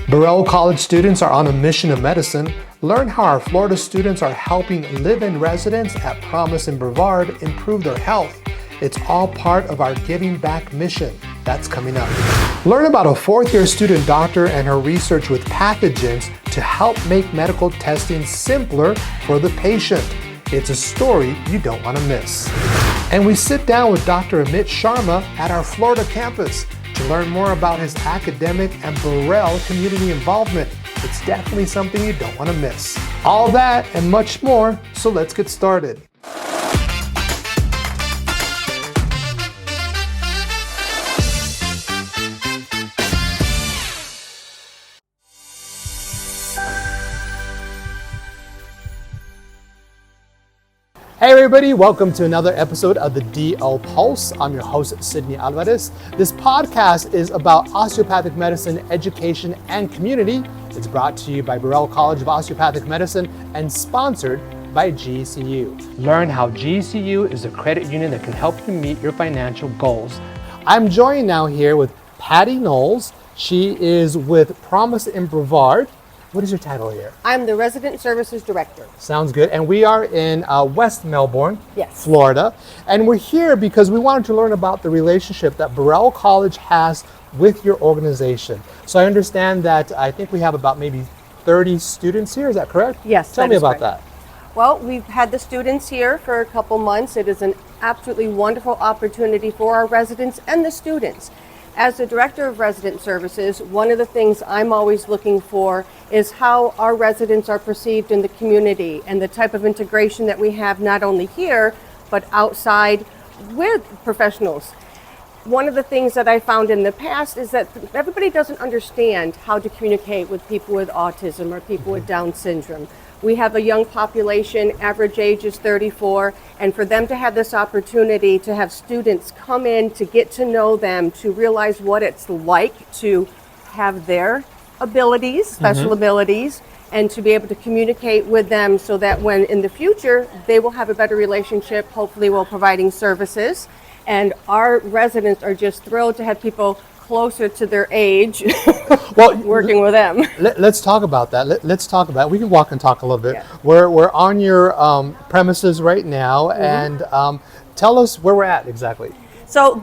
Burrell College students are on a mission of medicine. Learn how our Florida students are helping live-in residents at Promise in Brevard improve their health. It's all part of our Giving Back mission. That's coming up. Learn about a fourth-year student doctor and her research with pathogens to help make medical testing simpler for the patient. It's a story you don't want to miss. And we sit down with Dr. Amit Sharma at our Florida campus to learn more about his academic and Burrell community involvement. It's definitely something you don't want to miss. All that and much more, so let's get started. Hey everybody, welcome to another episode of the DO Pulse. I'm your host, Sydney Alvarez. This podcast is about osteopathic medicine, education, and community. It's brought to you by Burrell College of Osteopathic Medicine and sponsored by GCU. Learn how GCU is a credit union that can help you meet your financial goals. I'm joined now here with Patty Knowles. She is with Promise in Brevard. What is your title here? I'm the Resident Services Director. Sounds good. And we are in West Melbourne, yes, Florida. And we're here because we wanted to learn about the relationship that Burrell College has with your organization. So I understand that I think we have about maybe 30 students here. Is that correct? Yes. Tell me about that. Well, we've had the students here for a couple months. It is an absolutely wonderful opportunity for our residents and the students. As the Director of Resident Services, one of the things I'm always looking for is how our residents are perceived in the community and the type of integration that we have not only here, but outside with professionals. One of the things that I found in the past is that everybody doesn't understand how to communicate with people with autism or people with Down syndrome. We have a young population, average age is 34, and for them to have this opportunity to have students come in to get to know them, to realize what it's like to have their abilities, special abilities, and to be able to communicate with them so that when in the future they will have a better relationship, hopefully while providing services. And our residents are just thrilled to have people closer to their age working with them. Let's talk about that. Let's talk about it. We can walk and talk a little bit. Yeah. We're on your premises right now, and tell us where we're at exactly. So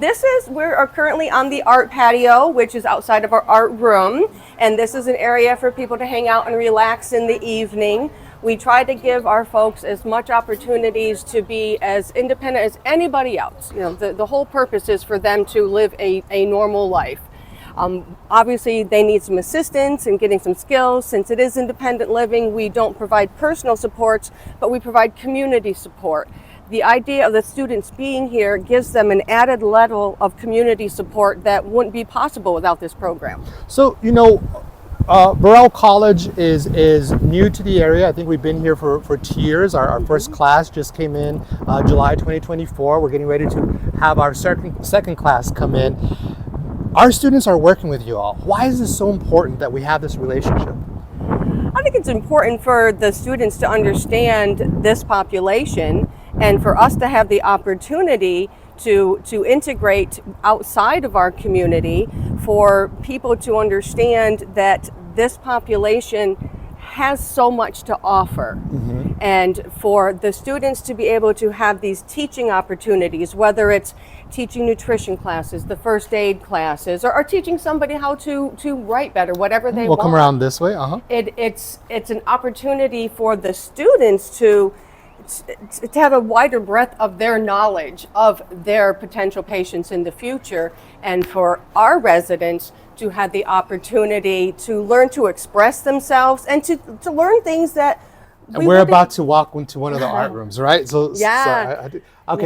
we are currently on the art patio, which is outside of our art room, and this is an area for people to hang out and relax in the evening. We try to give our folks as much opportunities to be as independent as anybody else. You know, the whole purpose is for them to live a normal life. Obviously, they need some assistance in getting some skills. Since it is independent living, we don't provide personal supports, but we provide community support. The idea of the students being here gives them an added level of community support that wouldn't be possible without this program. So, Burrell College is new to the area. I think we've been here for 2 years. Our first class just came in July 2024. We're getting ready to have our second class come in. Our students are working with you all. Why is this so important that we have this relationship? I think it's important for the students to understand this population and for us to have the opportunity to integrate outside of our community, for people to understand that this population has so much to offer. And for the students to be able to have these teaching opportunities, whether it's teaching nutrition classes, the first aid classes, or teaching somebody how to write better, whatever they want. We'll come around this way. It's an opportunity for the students to have a wider breadth of their knowledge of their potential patients in the future, and for our residents to have the opportunity to learn to express themselves and to learn things that we're about to walk into one of the art rooms, right? So Yeah.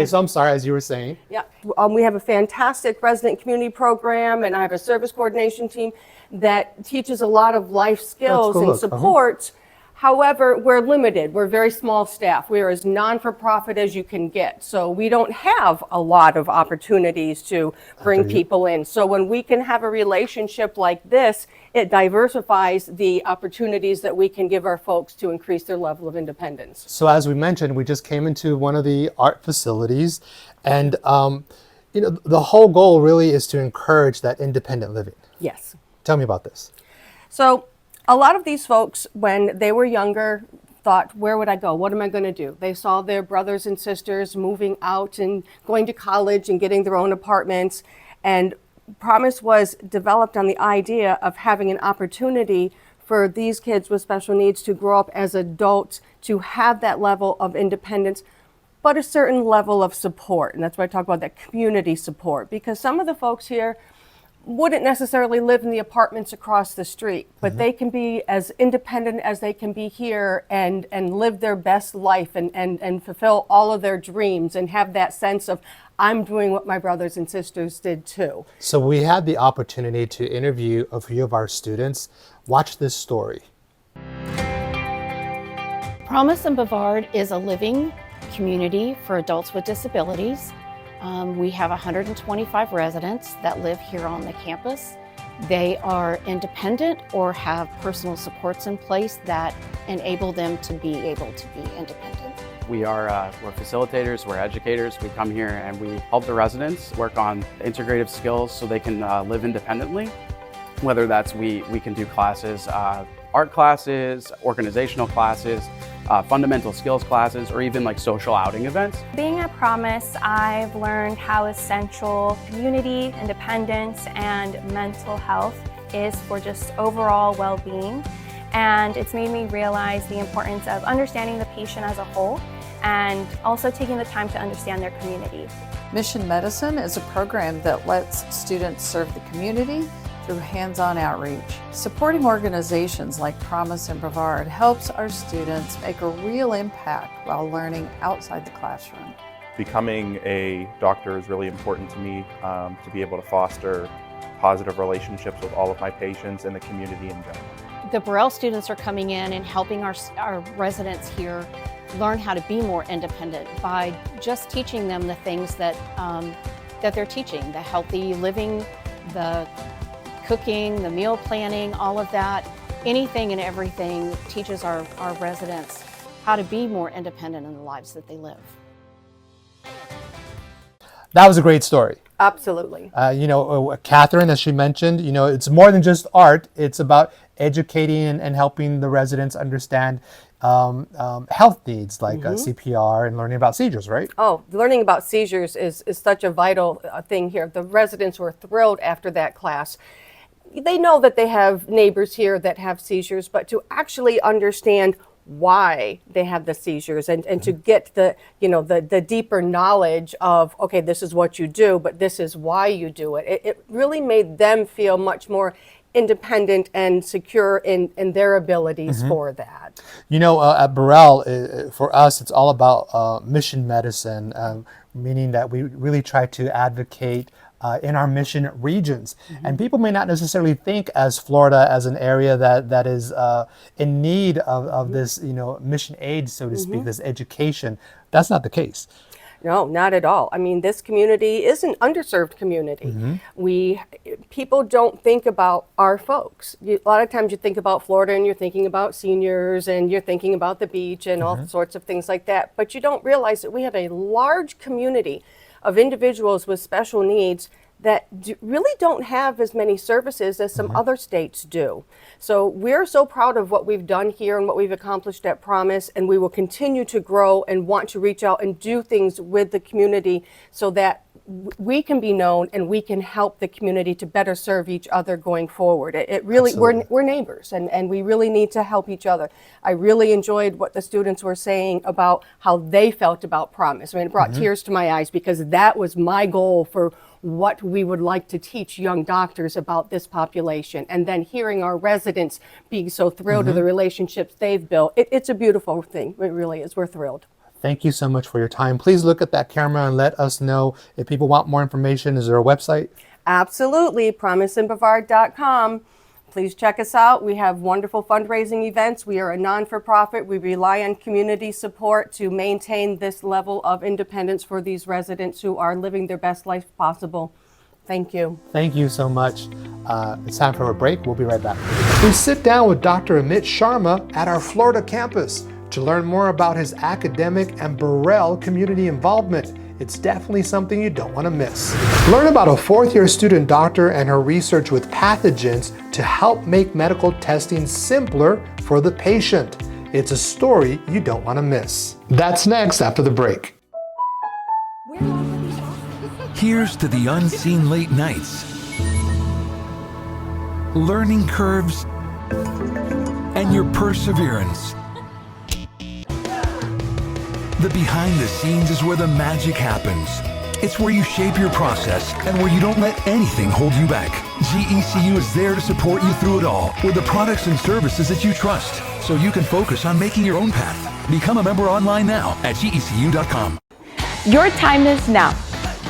So I'm sorry, as you were saying. Yeah, we have a fantastic resident community program, and I have a service coordination team that teaches a lot of life skills and supports. However, we're limited. We're very small staff. We are as non-for-profit as you can get. So we don't have a lot of opportunities to bring people in. So when we can have a relationship like this, it diversifies the opportunities that we can give our folks to increase their level of independence. So as we mentioned, we just came into one of the art facilities, and the whole goal really is to encourage that independent living. Yes. Tell me about this. So a lot of these folks, when they were younger, thought, where would I go? What am I going to do? They saw their brothers and sisters moving out and going to college and getting their own apartments. And Promise was developed on the idea of having an opportunity for these kids with special needs to grow up as adults, to have that level of independence, but a certain level of support. And that's why I talk about that community support, because some of the folks here wouldn't necessarily live in the apartments across the street, but they can be as independent as they can be here and live their best life and fulfill all of their dreams and have that sense of, I'm doing what my brothers and sisters did too. So we had the opportunity to interview a few of our students. Watch this story. Promise in Brevard is a living community for adults with disabilities. We have 125 residents that live here on the campus. They are independent or have personal supports in place that enable them to be able to be independent. We're facilitators, we're educators. We come here and we help the residents work on integrative skills so they can live independently. Whether that's we can do classes, art classes, organizational classes, fundamental skills classes, or even like social outing events. Being at Promise, I've learned how essential community, independence, and mental health is for just overall well-being. And it's made me realize the importance of understanding the patient as a whole and also taking the time to understand their community. Mission Medicine is a program that lets students serve the community through hands-on outreach. Supporting organizations like Promise and Brevard helps our students make a real impact while learning outside the classroom. Becoming a doctor is really important to me, to be able to foster positive relationships with all of my patients and the community in general. The Burrell students are coming in and helping our residents here learn how to be more independent by just teaching them the things that they're teaching, the healthy living, the cooking, the meal planning, all of that. Anything and everything teaches our residents how to be more independent in the lives that they live. That was a great story. Absolutely. Catherine, as she mentioned, it's more than just art. It's about educating and helping the residents understand health needs like CPR and learning about seizures, right? Oh, learning about seizures is such a vital thing here. The residents were thrilled after that class. They know that they have neighbors here that have seizures, but to actually understand why they have the seizures and to get the deeper knowledge of, okay, this is what you do, but this is why you do it. It really made them feel much more independent and secure in their abilities for that. At Burrell, for us, it's all about mission medicine, meaning that we really try to advocate in our mission regions. And people may not necessarily think as Florida as an area that is in need of this, mission aid, so to speak, this education. That's not the case. No, not at all. I mean, this community is an underserved community. People don't think about our folks. A lot of times you think about Florida and you're thinking about seniors and you're thinking about the beach and all sorts of things like that. But you don't realize that we have a large community of individuals with special needs that really don't have as many services as some other states do. So we're so proud of what we've done here and what we've accomplished at Promise, and we will continue to grow and want to reach out and do things with the community so that we can be known and we can help the community to better serve each other going forward. It really, we're neighbors and we really need to help each other. I really enjoyed what the students were saying about how they felt about Promise. I mean, it brought tears to my eyes because that was my goal for what we would like to teach young doctors about this population. And then hearing our residents being so thrilled of the relationships they've built, it's a beautiful thing. It really is. We're thrilled. Thank you so much for your time. Please look at that camera and let us know if people want more information. Is there a website? Absolutely, promiseinbrevard.com. Please check us out. We have wonderful fundraising events. We are a non-for-profit. We rely on community support to maintain this level of independence for these residents who are living their best life possible. Thank you. Thank you so much. It's time for a break. We'll be right back. We sit down with Dr. Amit Sharma at our Florida campus to learn more about his academic and Burrell community involvement. It's definitely something you don't want to miss. Learn about a fourth-year student doctor and her research with pathogens to help make medical testing simpler for the patient. It's a story you don't want to miss. That's next after the break. Here's to the unseen late nights, learning curves, and your perseverance. The behind the scenes is where the magic happens. It's where you shape your process and where you don't let anything hold you back. GECU is there to support you through it all with the products and services that you trust, so you can focus on making your own path. Become a member online now at GECU.com. Your time is now.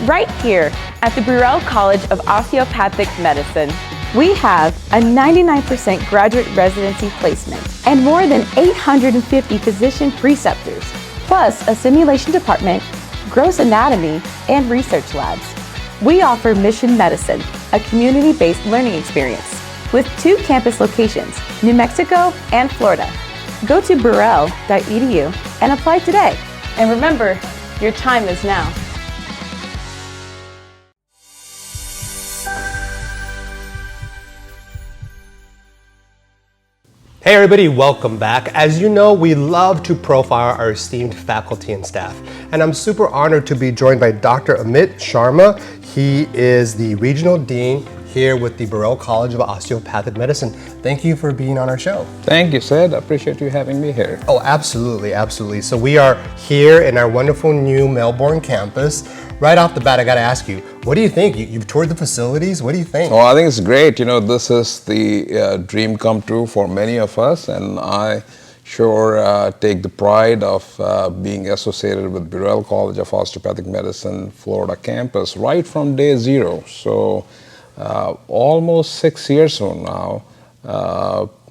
Right here at the Burrell College of Osteopathic Medicine, we have a 99% graduate residency placement and more than 850 physician preceptors, plus a simulation department, gross anatomy, and research labs. We offer Mission Medicine, a community-based learning experience, with 2 campus locations, New Mexico and Florida. Go to burrell.edu and apply today. And remember, your time is now. Hey everybody, welcome back. As you know, we love to profile our esteemed faculty and staff. And I'm super honored to be joined by Dr. Amit Sharma. He is the Regional Dean here with the Burrell College of Osteopathic Medicine. Thank you for being on our show. Thank you, Sid. I appreciate you having me here. Oh, absolutely, absolutely. So we are here in our wonderful new Melbourne campus. Right off the bat, I gotta ask you, what do you think? You've toured the facilities, what do you think? Oh, I think it's great. You know, this is the dream come true for many of us, and I sure take the pride of being associated with Burrell College of Osteopathic Medicine, Florida campus, right from day zero. So almost 6 years from now,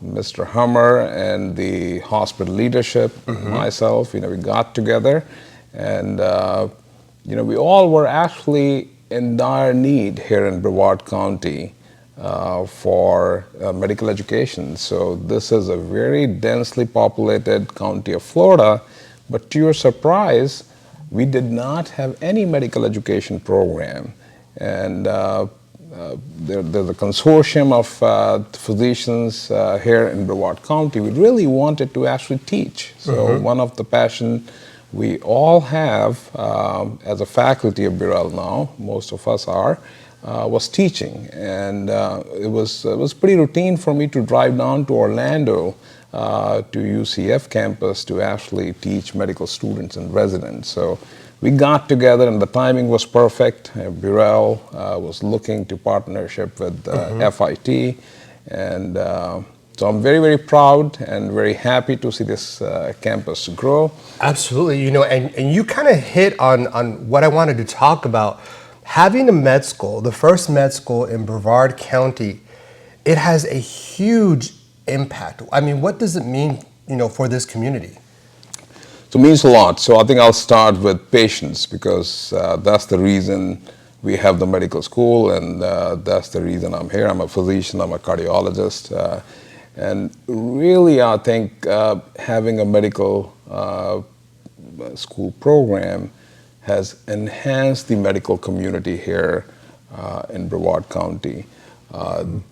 Mr. Hummer and the hospital leadership, myself, you know, we got together and you know, we all were actually in dire need here in Brevard County for medical education. So this is a very densely populated county of Florida, but to your surprise, we did not have any medical education program. And there's a consortium of physicians here in Brevard County. We really wanted to actually teach. So one of the passion we all have as a faculty of Burrell now, most of us are, was teaching. And it was pretty routine for me to drive down to Orlando to UCF campus to actually teach medical students and residents. So we got together and the timing was perfect. Burrell was looking to partnership with FIT, and so I'm very, very proud and very happy to see this campus grow. Absolutely, you know, and you kind of hit on what I wanted to talk about. Having a med school, the first med school in Brevard County, it has a huge impact. I mean, what does it mean, you know, for this community? So it means a lot. So I think I'll start with patients because that's the reason we have the medical school, and that's the reason I'm here. I'm a physician, I'm a cardiologist. And really, I think having a medical school program has enhanced the medical community here in Brevard County.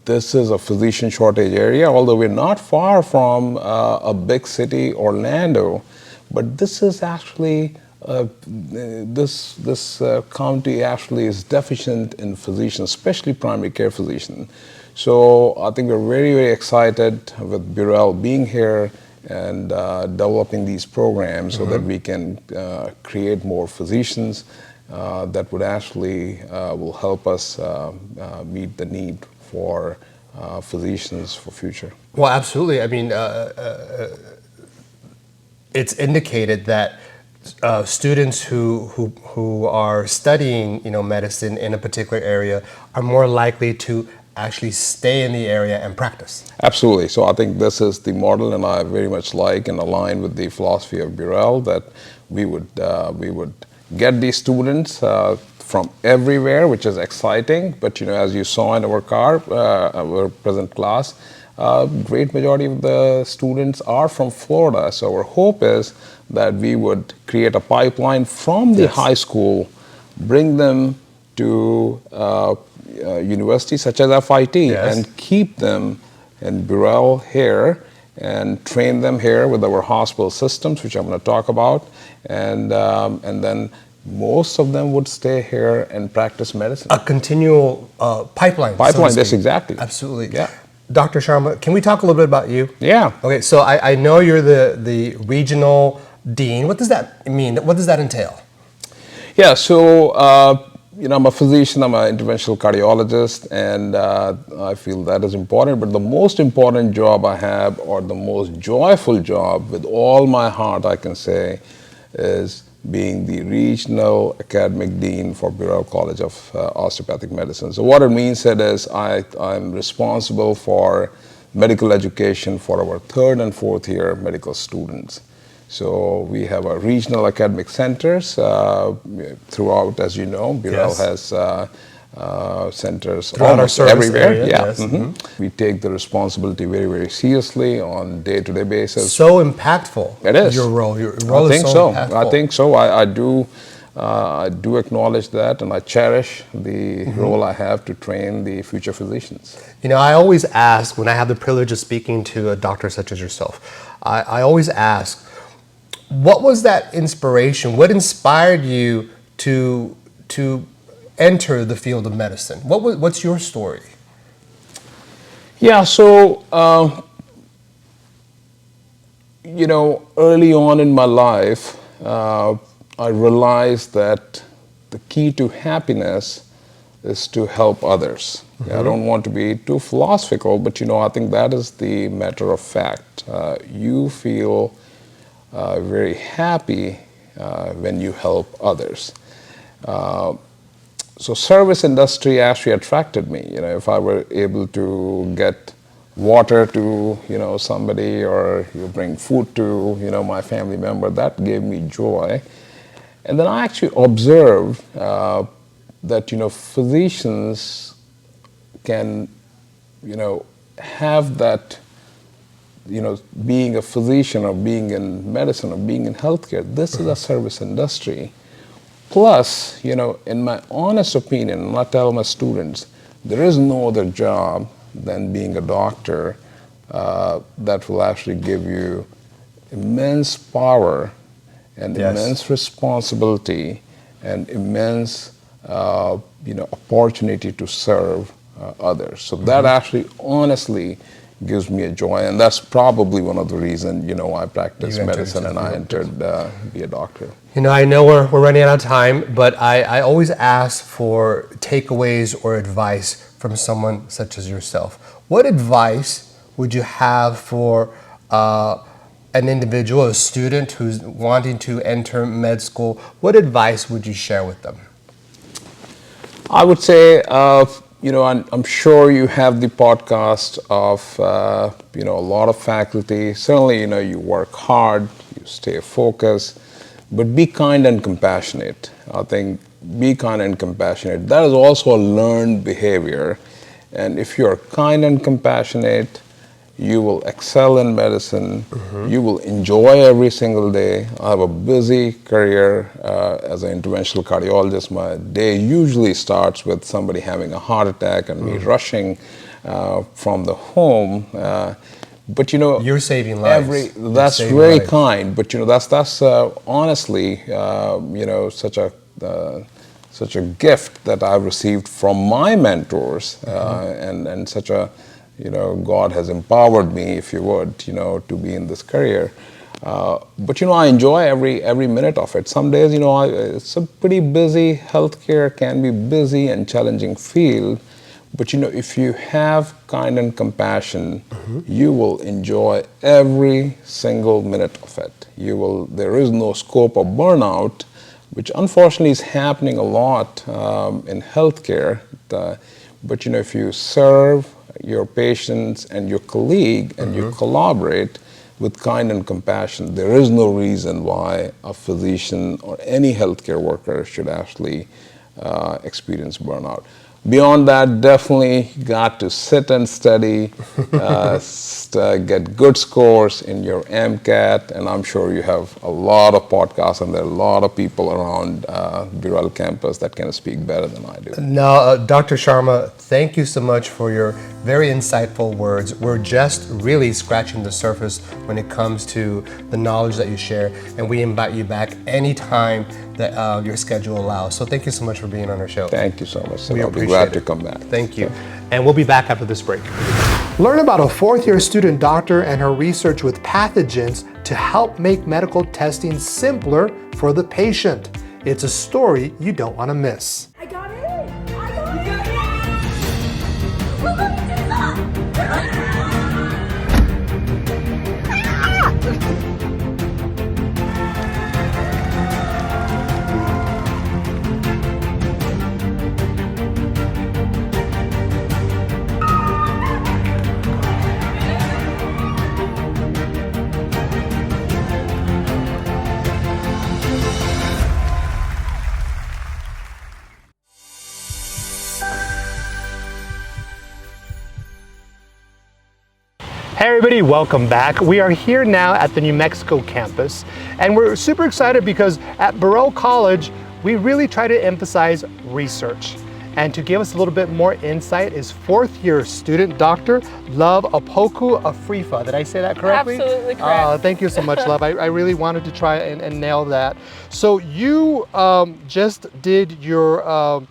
This is a physician shortage area, although we're not far from a big city, Orlando, but this is actually, this county actually is deficient in physicians, especially primary care physicians. So I think we're very, very excited with Burrell being here and developing these programs so that we can create more physicians that would actually will help us meet the need for physicians for future. Well, absolutely. I mean, it's indicated that students who are studying, you know, medicine in a particular area are more likely to actually stay in the area and practice. Absolutely. So I think this is the model, and I very much like and align with the philosophy of Burrell that we would get these students from everywhere, which is exciting. But you know, as you saw in our our present class, great majority of the students are from Florida. So our hope is that we would create a pipeline from the high school bring them to universities such as FIT and keep them in Burrell here and train them here with our hospital systems, which I'm going to talk about, and then most of them would stay here and practice medicine. A continual pipeline. Pipeline, so that's exactly. Absolutely. Yeah. Dr. Sharma, can we talk a little bit about you? Yeah. Okay, so I know you're the regional dean. What does that mean? What does that entail? Yeah, so I'm a physician, I'm an interventional cardiologist, and I feel that is important. But the most important job I have, or the most joyful job, with all my heart, I can say, is being the regional academic dean for Burrell College of Osteopathic Medicine. So what it means is I'm responsible for medical education for our 3rd and 4th year medical students. So we have our regional academic centers throughout, as you know. Burrell has centers almost everywhere. Area, yeah. Yes. Mm-hmm. We take the responsibility very, very seriously on day-to-day basis. So impactful. It is. Your role. Your role is so impactful. I think so. I do acknowledge that, and I cherish the role I have to train the future physicians. You know, I always ask, when I have the privilege of speaking to a doctor such as yourself, I always ask, what was that inspiration? What inspired you to enter the field of medicine? What's your story? Yeah, so early on in my life, I realized that the key to happiness is to help others. I don't want to be too philosophical, but I think that is the matter of fact. You feel very happy when you help others. So service industry actually attracted me. If I were able to get water to somebody, or you bring food to my family member, that gave me joy. And then I actually observed that physicians can have that, being a physician or being in medicine or being in healthcare, this is a service industry. Plus, in my honest opinion, and I tell my students, there is no other job than being a doctor that will actually give you immense power and immense responsibility and immense opportunity to serve others. So that actually honestly gives me a joy, and that's probably one of the reasons I practice medicine and I entered be a doctor. I know we're running out of time, but I always ask for takeaways or advice from someone such as yourself. What advice would you have for an individual, a student who's wanting to enter med school? What advice would you share with them? I would say, I'm sure you have the podcast of, a lot of faculty. Certainly, you work hard, you stay focused, but be kind and compassionate. I think be kind and compassionate. That is also a learned behavior. And if you're kind and compassionate, you will excel in medicine. You will enjoy every single day. I have a busy career as an interventional cardiologist. My day usually starts with somebody having a heart attack and me rushing from the home. But you're saving lives. That's very kind. But that's honestly such a gift that I've received from my mentors, and such a God has empowered me, if you would, to be in this career. But I enjoy every minute of it. Some days, it's a pretty busy, healthcare can be busy and challenging field. But if you have kind and compassion, you will enjoy every single minute of it. There is no scope of burnout, which unfortunately is happening a lot in healthcare. But if you serve your patients and your colleague and you collaborate with kind and compassion, there is no reason why a physician or any healthcare worker should actually experience burnout. Beyond that, definitely got to sit and study, get good scores in your MCAT, and I'm sure you have a lot of podcasts, and there are a lot of people around Burrell campus that can speak better than I do. No, Dr. Sharma, thank you so much for your very insightful words. We're just really scratching the surface when it comes to the knowledge that you share, and we invite you back anytime that your schedule allows. So thank you so much for being on our show. Thank you so much. We I'll be appreciate glad it. to come back. Thank you. And we'll be back after this break. Learn about a fourth-year student doctor and her research with pathogens to help make medical testing simpler for the patient. It's a story you don't want to miss. I got it! I got it! We're going to do that! Hey everybody, welcome back. We are here now at the New Mexico campus, and we're super excited because at Burrell College, we really try to emphasize research. And to give us a little bit more insight is fourth-year student doctor, Love Opoku Afrifa. Did I say that correctly? Absolutely correct. Thank you so much, Love. I really wanted to try and nail that. So you just did your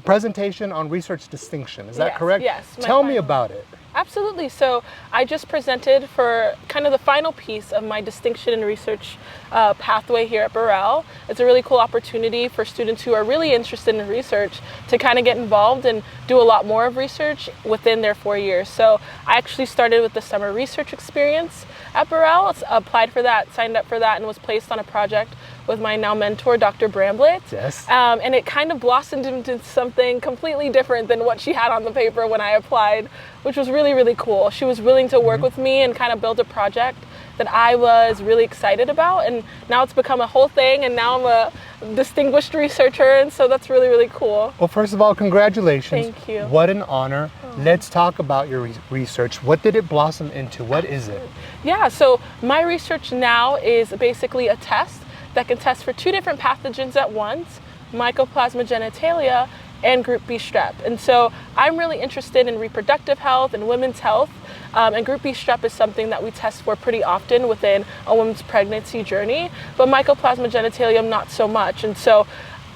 presentation on research distinction, is that correct? Yes. Tell me about it. Absolutely. So I just presented for kind of the final piece of my distinction in research pathway here at Burrell. It's a really cool opportunity for students who are really interested in research to kind of get involved and do a lot more of research within their 4 years. So I actually started with the summer research experience at Burrell, applied for that, signed up for that, and was placed on a project with my now mentor, Dr. Bramblett. Yes. And it kind of blossomed into something completely different than what she had on the paper when I applied, which was really, really cool. She was willing to work with me and kind of build a project that I was really excited about, and now it's become a whole thing, and now I'm a distinguished researcher, and so that's really, really cool. Well, first of all, congratulations. Thank you. What an honor. Let's talk about your research. What did it blossom into? What is it? Yeah, so my research now is basically a test that can test for 2 different pathogens at once, Mycoplasma genitalia and Group B strep. And so I'm really interested in reproductive health and women's health. And Group B strep is something that we test for pretty often within a woman's pregnancy journey, but Mycoplasma genitalium not so much. And so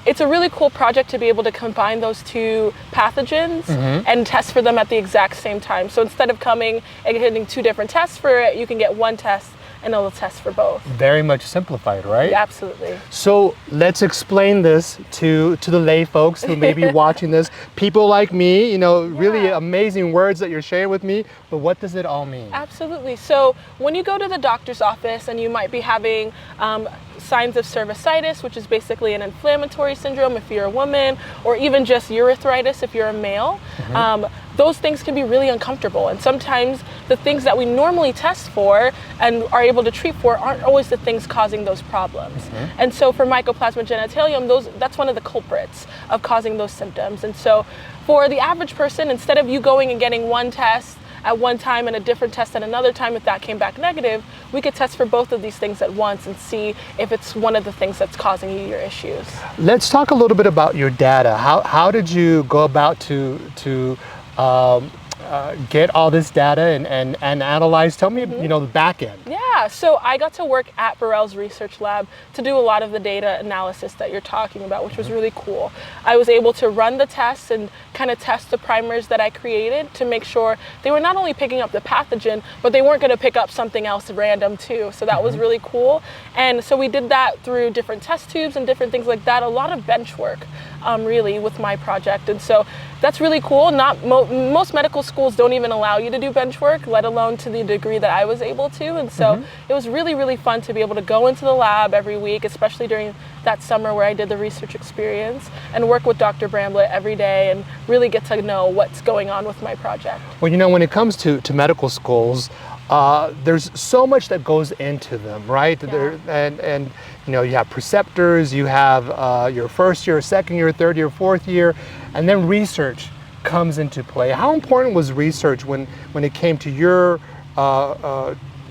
it's a really cool project to be able to combine those 2 pathogens and test for them at the exact same time. So instead of coming and getting 2 different tests for it, you can get 1 test and it'll test for both. Very much simplified, right? Yeah, absolutely. So let's explain this to the lay folks who may be watching this. People like me, you know, really amazing words that you're sharing with me, but what does it all mean? Absolutely. So when you go to the doctor's office and you might be having signs of cervicitis, which is basically an inflammatory syndrome if you're a woman, or even just urethritis if you're a male, those things can be really uncomfortable. And sometimes the things that we normally test for and are able to treat for aren't always the things causing those problems. And so for Mycoplasma genitalium, that's one of the culprits of causing those symptoms. And so for the average person, instead of you going and getting 1 test at one time and a different test at another time, if that came back negative, we could test for both of these things at once and see if it's one of the things that's causing you your issues. Let's talk a little bit about your data. How did you go about to get all this data and analyze? Tell me, you know, the back end. Yeah, so I got to work at Burrell's research lab to do a lot of the data analysis that you're talking about, which was really cool. I was able to run the tests and kind of test the primers that I created to make sure they were not only picking up the pathogen, but they weren't going to pick up something else random too. So that was really cool. And so we did that through different test tubes and different things like that, a lot of bench work really with my project. And so that's really cool. Most medical schools don't even allow you to do bench work, let alone to the degree that I was able to. And so it was really, really fun to be able to go into the lab every week, especially during that summer where I did the research experience, and work with Dr. Bramblett every day and really get to know what's going on with my project. Well, you know, when it comes to medical schools, there's so much that goes into them, right? Yeah. And you know, you have preceptors, you have your first year, second year, third year, fourth year, and then research comes into play. How important was research when it came to your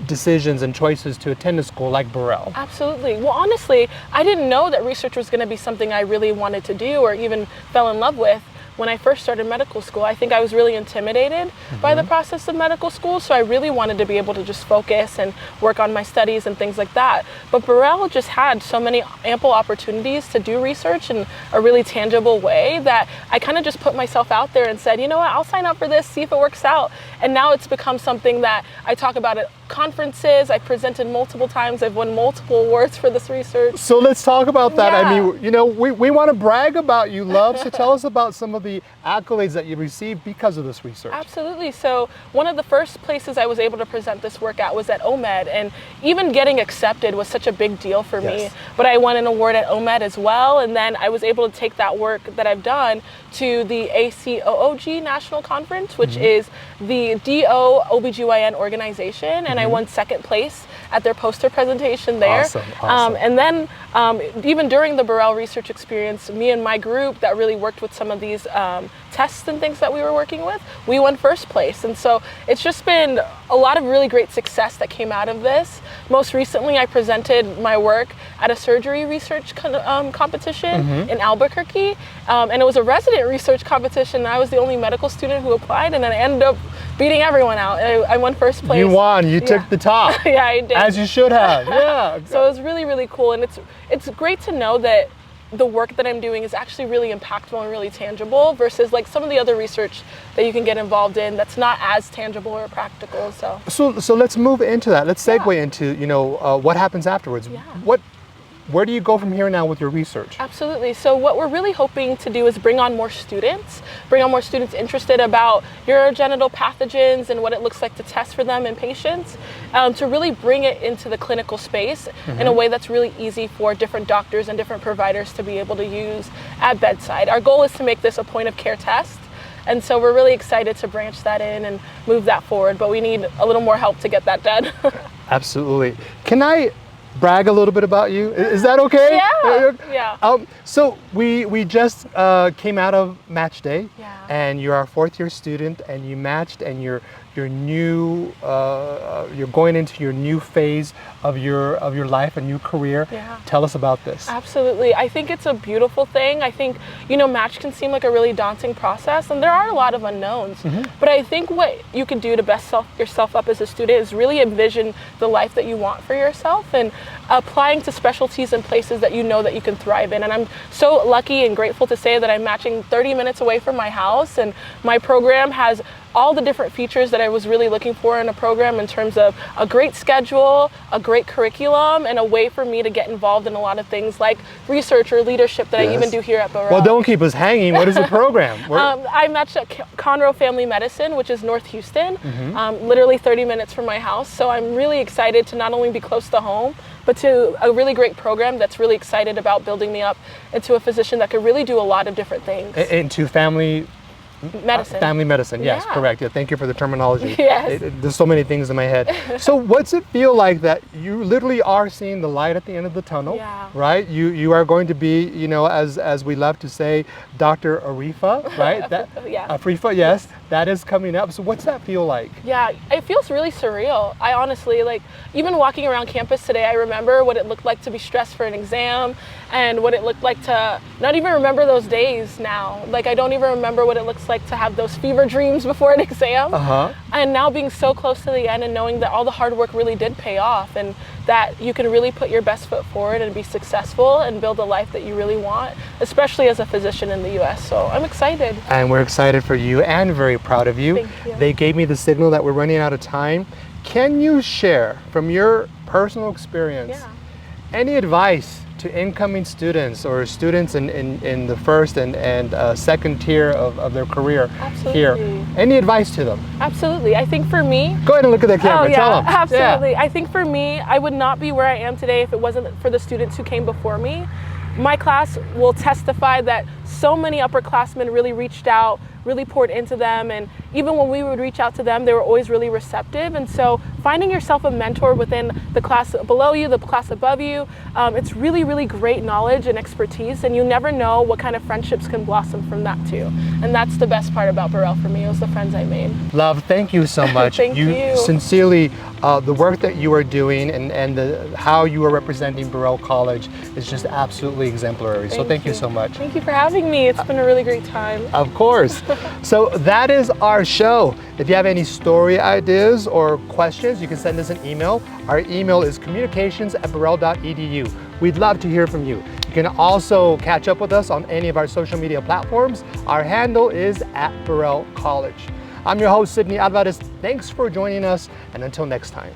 decisions and choices to attend a school like Burrell? Absolutely. Well, honestly, I didn't know that research was going to be something I really wanted to do or even fell in love with. When I first started medical school, I think I was really intimidated by the process of medical school, so I really wanted to be able to just focus and work on my studies and things like that. But Burrell just had so many ample opportunities to do research in a really tangible way that I kind of just put myself out there and said, you know what, I'll sign up for this, see if it works out. And now it's become something that I talk about at conferences. I've presented multiple times. I've won multiple awards for this research. So let's talk about that. Yeah. I mean, you know, we want to brag about you, love. So tell us about some of the accolades that you received because of this research. Absolutely. So one of the first places I was able to present this work at was at OMED, and even getting accepted was such a big deal for me. But I won an award at OMED as well, and then I was able to take that work that I've done to the ACOOG National Conference, which is the DO OBGYN organization, and I won second place at their poster presentation there. Awesome. And then even during the Burrell research experience, me and my group that really worked with some of these tests and things that we were working with, we won first place. And so it's just been a lot of really great success that came out of this. Most recently, I presented my work at a surgery research competition in Albuquerque, and it was a resident research competition. I was the only medical student who applied, and then I ended up beating everyone out. I won first place. You won. You took the top. Yeah, I did. As you should have. Yeah. So it was really, really cool, and it's great to know that the work that I'm doing is actually really impactful and really tangible versus like some of the other research that you can get involved in that's not as tangible or practical. So let's move into that. Let's segue into, you know, what happens afterwards. Where do you go from here now with your research? Absolutely. So what we're really hoping to do is bring on more students interested about urogenital pathogens and what it looks like to test for them in patients, to really bring it into the clinical space in a way that's really easy for different doctors and different providers to be able to use at bedside. Our goal is to make this a point of care test. And so we're really excited to branch that in and move that forward, but we need a little more help to get that done. Absolutely. Can I brag a little bit about you? Is that okay? Yeah. So we just came out of match day, and you're our fourth year student, and you matched, and you're new. You're going into your new phase of your life, a new career. Tell us about this. Absolutely. I think it's a beautiful thing. I think, you know, match can seem like a really daunting process, and there are a lot of unknowns. But I think what you can do to best yourself up as a student is really envision the life that you want for yourself and applying to specialties and places that you know that you can thrive in. And I'm so lucky and grateful to say that I'm matching 30 minutes away from my house, and my program has all the different features that I was really looking for in a program in terms of a great schedule, a great curriculum, and a way for me to get involved in a lot of things like research or leadership that I even do here at Burrell. Well, don't keep us hanging. What is the program? I matched at Conroe Family Medicine, which is North Houston, literally 30 minutes from my house. So I'm really excited to not only be close to home, but to a really great program that's really excited about building me up into a physician that could really do a lot of different things. Into family medicine. Family medicine, yes, correct. Yeah, thank you for the terminology. Yes. There's so many things in my head. So what's it feel like that you literally are seeing the light at the end of the tunnel, right? You are going to be, you know, as we love to say, Dr. Arrifa, right? That, Afrifa, yes, that is coming up. So what's that feel like? Yeah, it feels really surreal. I honestly, like, even walking around campus today, I remember what it looked like to be stressed for an exam and what it looked like to not even remember those days now. Like, I don't even remember what it looks like to have those fever dreams before an exam. And now being so close to the end and knowing that all the hard work really did pay off and that you can really put your best foot forward and be successful and build a life that you really want, especially as a physician in the US. So I'm excited. And we're excited for you and very proud of you. Thank you. They gave me the signal that we're running out of time. Can you share from your personal experience any advice to incoming students or students in the first and second tier of their career here? Any advice to them? Absolutely. I think for me... Go ahead and look at the camera. Tell them. Absolutely. Yeah. I think for me, I would not be where I am today if it wasn't for the students who came before me. My class will testify that so many upperclassmen really reached out, really poured into them, and even when we would reach out to them, they were always really receptive. And so finding yourself a mentor within the class below you, the class above you, it's really, really great knowledge and expertise, and you never know what kind of friendships can blossom from that too. And that's the best part about Burrell for me, it was the friends I made. Love, thank you so much. Thank you. Sincerely, the work that you are doing and how you are representing Burrell College is just absolutely exemplary. So thank you so much. Thank you for having me. It's been a really great time. Of course. So that is our show. If you have any story ideas or questions, you can send us an email. Our email is communications@burrell.edu. We'd love to hear from you. You can also catch up with us on any of our social media platforms. Our handle is @Burrell College. I'm your host, Sydney Alvarez. Thanks for joining us, and until next time.